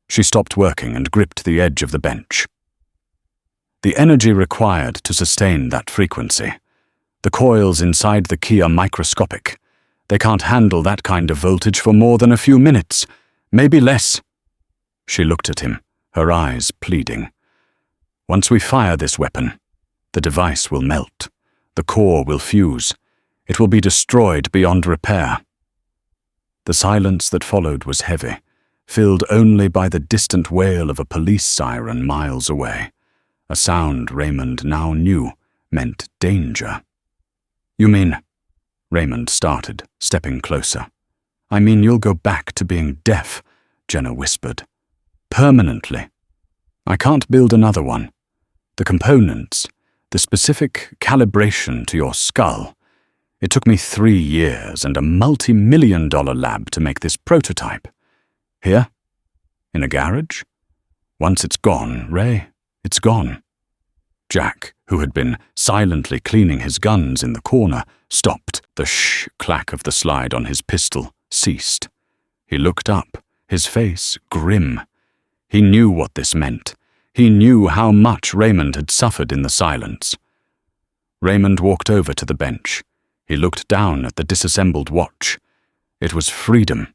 She stopped working and gripped the edge of the bench. "The energy required to sustain that frequency. The coils inside the key are microscopic. They can't handle that kind of voltage for more than a few minutes, maybe less." She looked at him, her eyes pleading. "Once we fire this weapon, the device will melt. The core will fuse. It will be destroyed beyond repair." The silence that followed was heavy, filled only by the distant wail of a police siren miles away, a sound Raymond now knew meant danger. "You mean," Raymond started, stepping closer. "I mean you'll go back to being deaf," Jenna whispered. "Permanently. I can't build another one. The components, the specific calibration to your skull. It took me 3 years and a multi-million-dollar lab to make this prototype. Here? In a garage? Once it's gone, Ray, it's gone." Jack, who had been silently cleaning his guns in the corner, stopped. The clack of the slide on his pistol ceased. He looked up, his face grim. He knew what this meant. He knew how much Raymond had suffered in the silence. Raymond walked over to the bench. He looked down at the disassembled watch. It was freedom.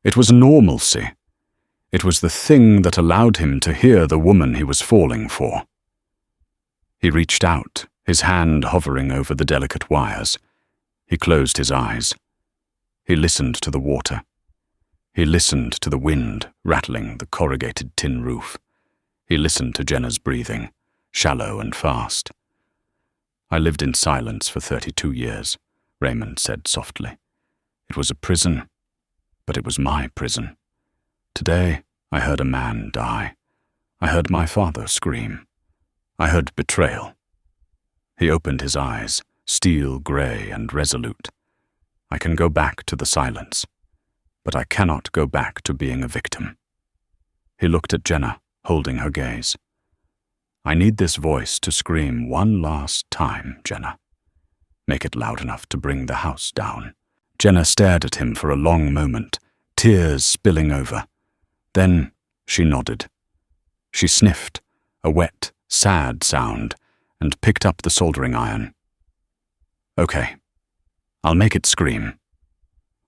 It was normalcy. It was the thing that allowed him to hear the woman he was falling for. He reached out, his hand hovering over the delicate wires. He closed his eyes. He listened to the water. He listened to the wind rattling the corrugated tin roof. He listened to Jenna's breathing, shallow and fast. "I lived in silence for 32 years, Raymond said softly. "It was a prison, but it was my prison. Today, I heard a man die. I heard my father scream. I heard betrayal." He opened his eyes, steel gray and resolute. "I can go back to the silence, but I cannot go back to being a victim." He looked at Jenna, holding her gaze. "I need this voice to scream one last time, Jenna. Make it loud enough to bring the house down." Jenna stared at him for a long moment, tears spilling over. Then she nodded. She sniffed, a wet, sad sound, and picked up the soldering iron. "Okay, I'll make it scream."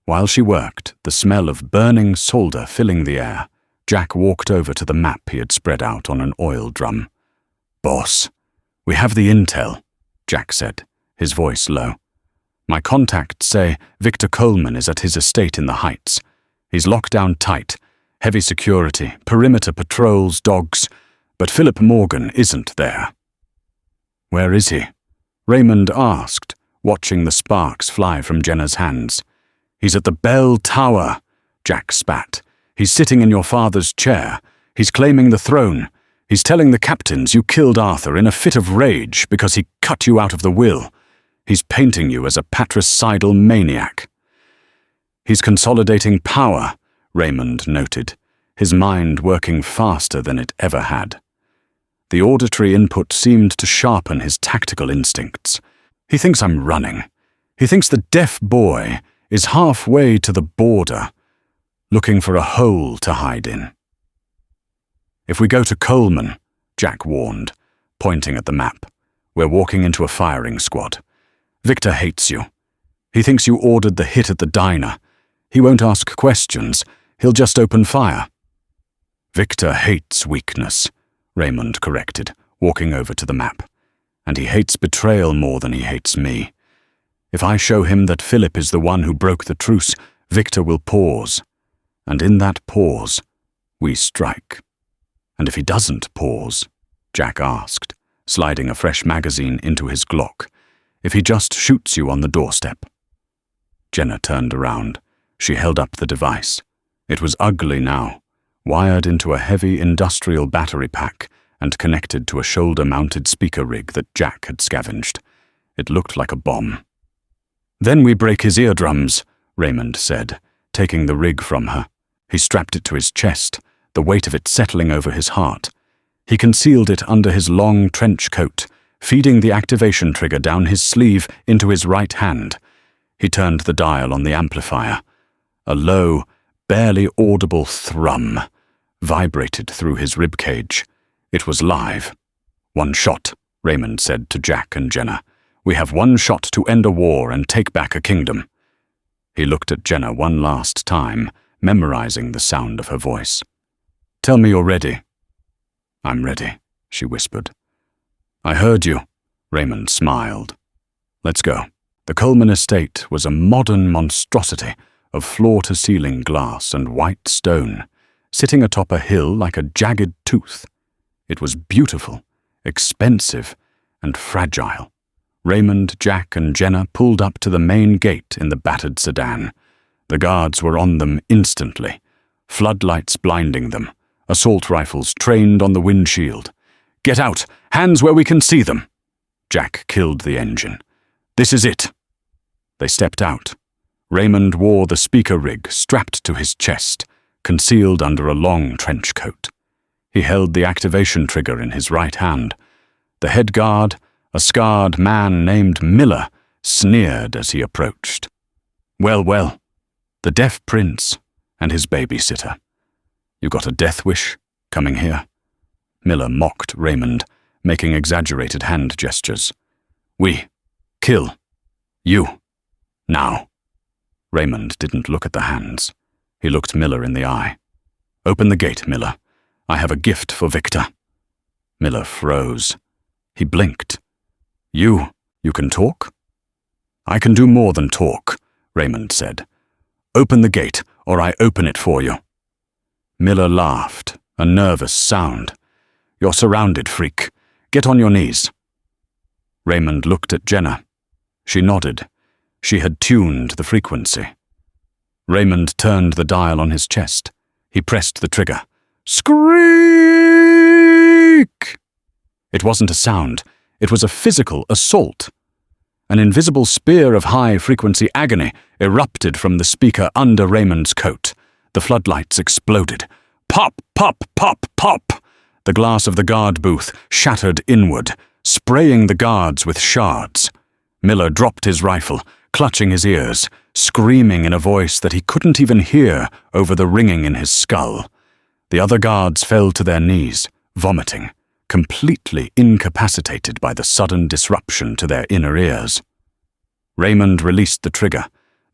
While she worked, the smell of burning solder filling the air, Jack walked over to the map he had spread out on an oil drum. "Boss, we have the intel," Jack said, his voice low. "My contacts say Victor Coleman is at his estate in the Heights. He's locked down tight, heavy security, perimeter patrols, dogs, but Philip Morgan isn't there." "Where is he?" Raymond asked, watching the sparks fly from Jenna's hands. "He's at the bell tower," Jack spat. "He's sitting in your father's chair. He's claiming the throne. He's telling the captains you killed Arthur in a fit of rage because he cut you out of the will. He's painting you as a patricidal maniac." "He's consolidating power," Raymond noted, his mind working faster than it ever had. The auditory input seemed to sharpen his tactical instincts. "He thinks I'm running. He thinks the deaf boy is halfway to the border, looking for a hole to hide in." "If we go to Coleman," Jack warned, pointing at the map, "we're walking into a firing squad. Victor hates you. He thinks you ordered the hit at the diner. He won't ask questions. He'll just open fire." "Victor hates weakness," Raymond corrected, walking over to the map. "And he hates betrayal more than he hates me. If I show him that Philip is the one who broke the truce, Victor will pause. And in that pause, we strike." "And if he doesn't pause?" Jack asked, sliding a fresh magazine into his Glock. "If he just shoots you on the doorstep?" Jenna turned around. She held up the device. It was ugly now, wired into a heavy industrial battery pack and connected to a shoulder-mounted speaker rig that Jack had scavenged. It looked like a bomb. "Then we break his eardrums," Raymond said, taking the rig from her. He strapped it to his chest, the weight of it settling over his heart. He concealed it under his long trench coat, feeding the activation trigger down his sleeve into his right hand. He turned the dial on the amplifier. A low, barely audible thrum vibrated through his ribcage. It was live. "One shot," Raymond said to Jack and Jenna. "We have one shot to end a war and take back a kingdom." He looked at Jenna one last time, memorizing the sound of her voice. "Tell me you're ready." "I'm ready," she whispered. "I heard you," Raymond smiled. "Let's go." The Coleman estate was a modern monstrosity of floor-to-ceiling glass and white stone, sitting atop a hill like a jagged tooth. It was beautiful, expensive, and fragile. Raymond, Jack, and Jenna pulled up to the main gate in the battered sedan. The guards were on them instantly, floodlights blinding them, assault rifles trained on the windshield. "Get out! Hands where we can see them!" Jack killed the engine. "This is it." They stepped out. Raymond wore the speaker rig strapped to his chest, concealed under a long trench coat. He held the activation trigger in his right hand. The head guard, a scarred man named Miller, sneered as he approached. "Well, well, the deaf prince and his babysitter. You got a death wish, coming here?" Miller mocked Raymond, making exaggerated hand gestures. "We kill you now." Raymond didn't look at the hands. He looked Miller in the eye. "Open the gate, Miller. I have a gift for Victor." Miller froze. He blinked. You can talk?" "I can do more than talk," Raymond said. "Open the gate, or I open it for you." Miller laughed, a nervous sound. "You're surrounded, freak. Get on your knees." Raymond looked at Jenna. She nodded. She had tuned the frequency. Raymond turned the dial on his chest. He pressed the trigger. Screak! It wasn't a sound. It was a physical assault. An invisible spear of high-frequency agony erupted from the speaker under Raymond's coat. The floodlights exploded. Pop, pop, pop, pop! The glass of the guard booth shattered inward, spraying the guards with shards. Miller dropped his rifle, clutching his ears, screaming in a voice that he couldn't even hear over the ringing in his skull. The other guards fell to their knees, vomiting, completely incapacitated by the sudden disruption to their inner ears. Raymond released the trigger.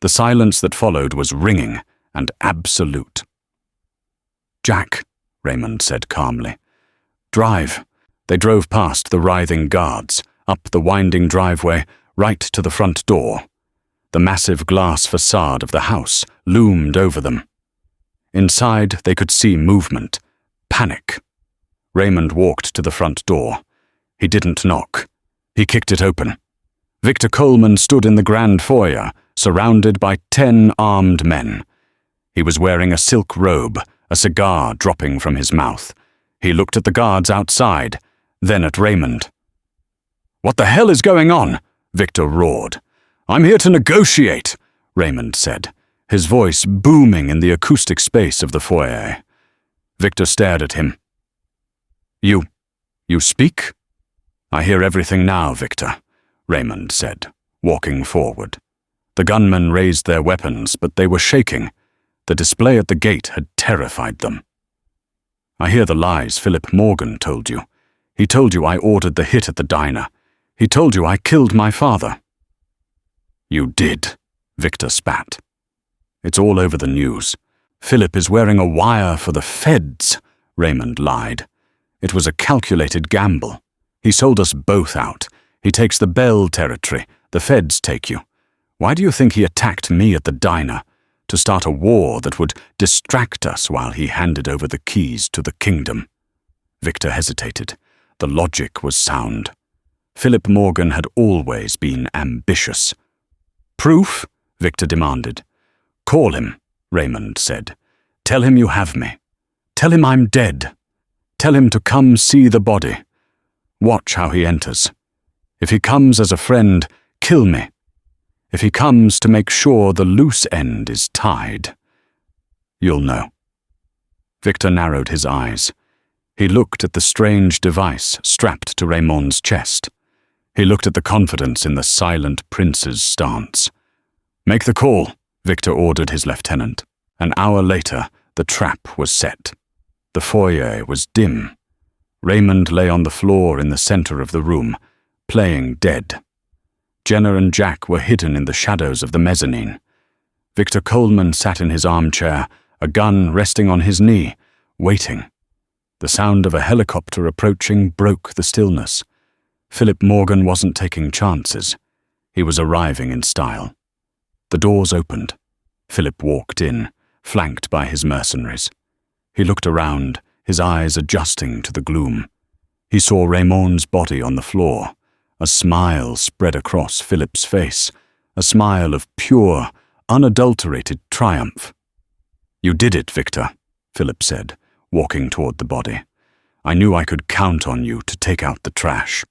The silence that followed was ringing and absolute. "Jack," Raymond said calmly. "Drive." They drove past the writhing guards, up the winding driveway, right to the front door. The massive glass facade of the house loomed over them. Inside, they could see movement, panic. Raymond walked to the front door. He didn't knock. He kicked it open. Victor Coleman stood in the grand foyer, surrounded by 10 armed men. He was wearing a silk robe, a cigar dropping from his mouth. He looked at the guards outside, then at Raymond. "What the hell is going on?" Victor roared. "I'm here to negotiate," Raymond said, his voice booming in the acoustic space of the foyer. Victor stared at him. You speak?" "I hear everything now, Victor," Raymond said, walking forward. The gunmen raised their weapons, but they were shaking. The display at the gate had terrified them. "I hear the lies Philip Morgan told you. He told you I ordered the hit at the diner. He told you I killed my father." "You did," Victor spat. "It's all over the news. Philip is wearing a wire for the feds," Raymond lied. "It was a calculated gamble. He sold us both out. He takes the Bell territory. The feds take you. Why do you think he attacked me at the diner? To start a war that would distract us while he handed over the keys to the kingdom." Victor hesitated. The logic was sound. Philip Morgan had always been ambitious. "Proof?" Victor demanded. "Call him," Raymond said. "Tell him you have me. Tell him I'm dead. Tell him to come see the body. Watch how he enters. If he comes as a friend, kill me. If he comes to make sure the loose end is tied, you'll know." Victor narrowed his eyes. He looked at the strange device strapped to Raymond's chest. He looked at the confidence in the silent prince's stance. "Make the call," Victor ordered his lieutenant. An hour later, the trap was set. The foyer was dim. Raymond lay on the floor in the center of the room, playing dead. Jenna and Jack were hidden in the shadows of the mezzanine. Victor Coleman sat in his armchair, a gun resting on his knee, waiting. The sound of a helicopter approaching broke the stillness. Philip Morgan wasn't taking chances. He was arriving in style. The doors opened. Philip walked in, flanked by his mercenaries. He looked around, his eyes adjusting to the gloom. He saw Raymond's body on the floor. A smile spread across Philip's face, a smile of pure, unadulterated triumph. "You did it, Victor," Philip said, walking toward the body. "I knew I could count on you to take out the trash."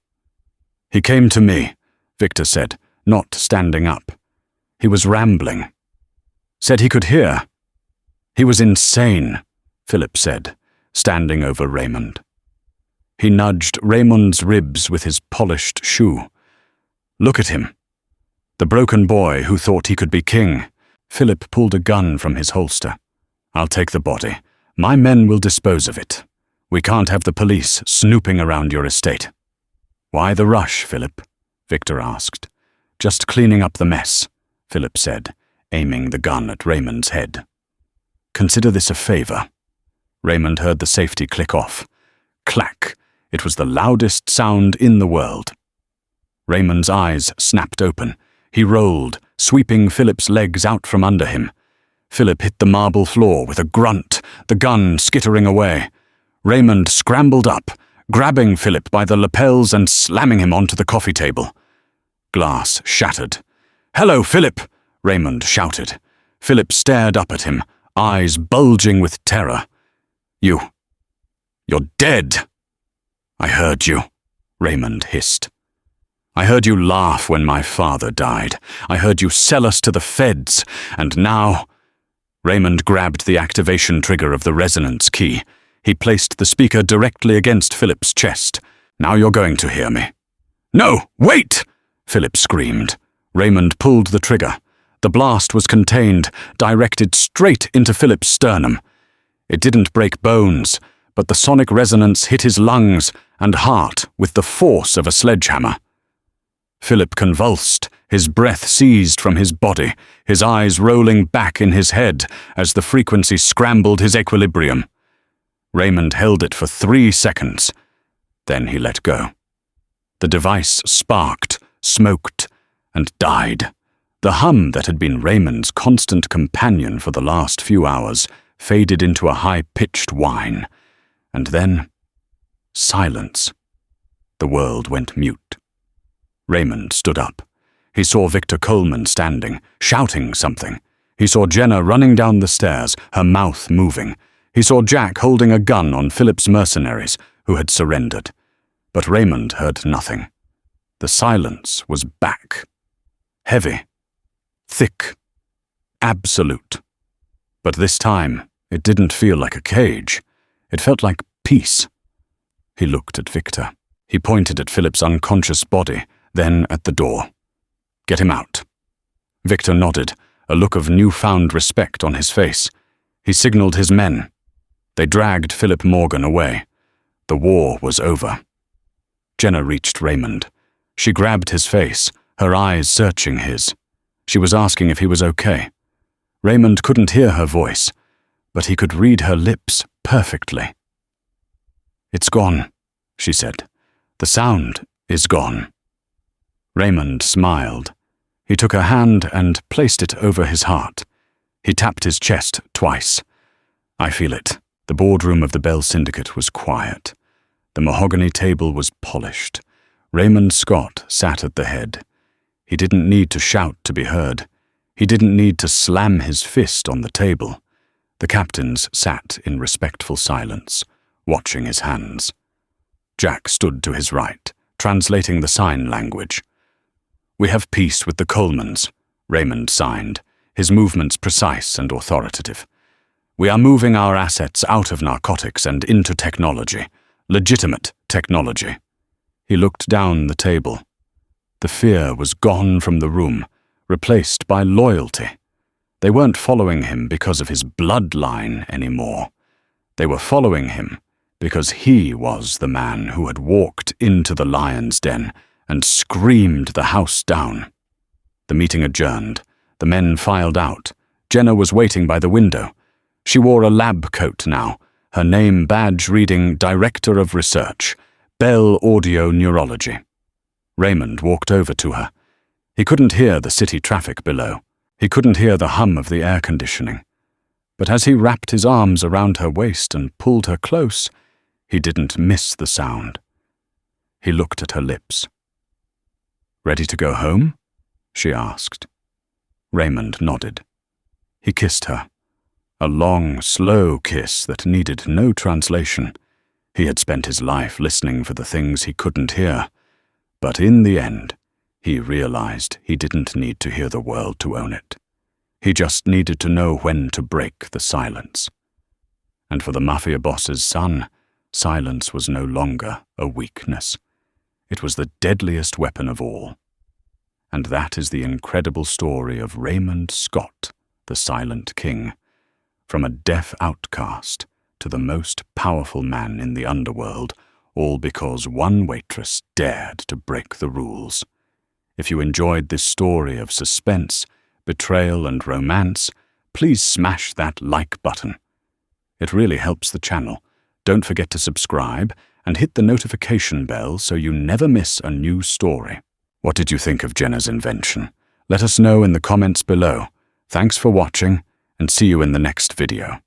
"He came to me," Victor said, not standing up. He was rambling. "Said he could hear." "He was insane," Philip said, standing over Raymond. He nudged Raymond's ribs with his polished shoe. "Look at him. The broken boy who thought he could be king." Philip pulled a gun from his holster. "I'll take the body. My men will dispose of it. We can't have the police snooping around your estate." "Why the rush, Philip?" Victor asked. "Just cleaning up the mess," Philip said, aiming the gun at Raymond's head. "Consider this a favor." Raymond heard the safety click off. Clack! It was the loudest sound in the world. Raymond's eyes snapped open. He rolled, sweeping Philip's legs out from under him. Philip hit the marble floor with a grunt, the gun skittering away. Raymond scrambled up, grabbing Philip by the lapels and slamming him onto the coffee table. Glass shattered. "Hello, Philip!" Raymond shouted. Philip stared up at him, eyes bulging with terror. You're dead." "I heard you," Raymond hissed. "I heard you laugh when my father died. I heard you sell us to the feds, and now—" Raymond grabbed the activation trigger of the resonance key. He placed the speaker directly against Philip's chest. "Now you're going to hear me." "No, wait!" Philip screamed. Raymond pulled the trigger. The blast was contained, directed straight into Philip's sternum. It didn't break bones, but the sonic resonance hit his lungs and heart with the force of a sledgehammer. Philip convulsed, his breath seized from his body, his eyes rolling back in his head as the frequency scrambled his equilibrium. Raymond held it for 3 seconds. Then he let go. The device sparked, smoked, and died. The hum that had been Raymond's constant companion for the last few hours faded into a high-pitched whine. And then, silence. The world went mute. Raymond stood up. He saw Victor Coleman standing, shouting something. He saw Jenna running down the stairs, her mouth moving. He saw Jack holding a gun on Philip's mercenaries, who had surrendered. But Raymond heard nothing. The silence was back. Heavy. Thick. Absolute. But this time, it didn't feel like a cage. It felt like peace. He looked at Victor. He pointed at Philip's unconscious body, then at the door. "Get him out." Victor nodded, a look of newfound respect on his face. He signaled his men. They dragged Philip Morgan away. The war was over. Jenna reached Raymond. She grabbed his face, her eyes searching his. She was asking if he was okay. Raymond couldn't hear her voice, but he could read her lips perfectly. "It's gone," she said. "The sound is gone." Raymond smiled. He took her hand and placed it over his heart. He tapped his chest twice. "I feel it." The boardroom of the Bell Syndicate was quiet. The mahogany table was polished. Raymond Scott sat at the head. He didn't need to shout to be heard. He didn't need to slam his fist on the table. The captains sat in respectful silence, watching his hands. Jack stood to his right, translating the sign language. "We have peace with the Colemans," Raymond signed, his movements precise and authoritative. "We are moving our assets out of narcotics and into technology, legitimate technology." He looked down the table. The fear was gone from the room, replaced by loyalty. They weren't following him because of his bloodline anymore. They were following him because he was the man who had walked into the lion's den and screamed the house down. The meeting adjourned. The men filed out. Jenna was waiting by the window. She wore a lab coat now, her name badge reading Director of Research, Bell Audio Neurology. Raymond walked over to her. He couldn't hear the city traffic below. He couldn't hear the hum of the air conditioning. But as he wrapped his arms around her waist and pulled her close, he didn't miss the sound. He looked at her lips. "Ready to go home?" she asked. Raymond nodded. He kissed her. A long, slow kiss that needed no translation. He had spent his life listening for the things he couldn't hear. But in the end, he realized he didn't need to hear the world to own it. He just needed to know when to break the silence. And for the Mafia boss's son, silence was no longer a weakness. It was the deadliest weapon of all. And that is the incredible story of Raymond Scott, the Silent King. From a deaf outcast to the most powerful man in the underworld, all because one waitress dared to break the rules. If you enjoyed this story of suspense, betrayal, and romance, please smash that like button. It really helps the channel. Don't forget to subscribe and hit the notification bell so you never miss a new story. What did you think of Jenna's invention? Let us know in the comments below. Thanks for watching, and see you in the next video.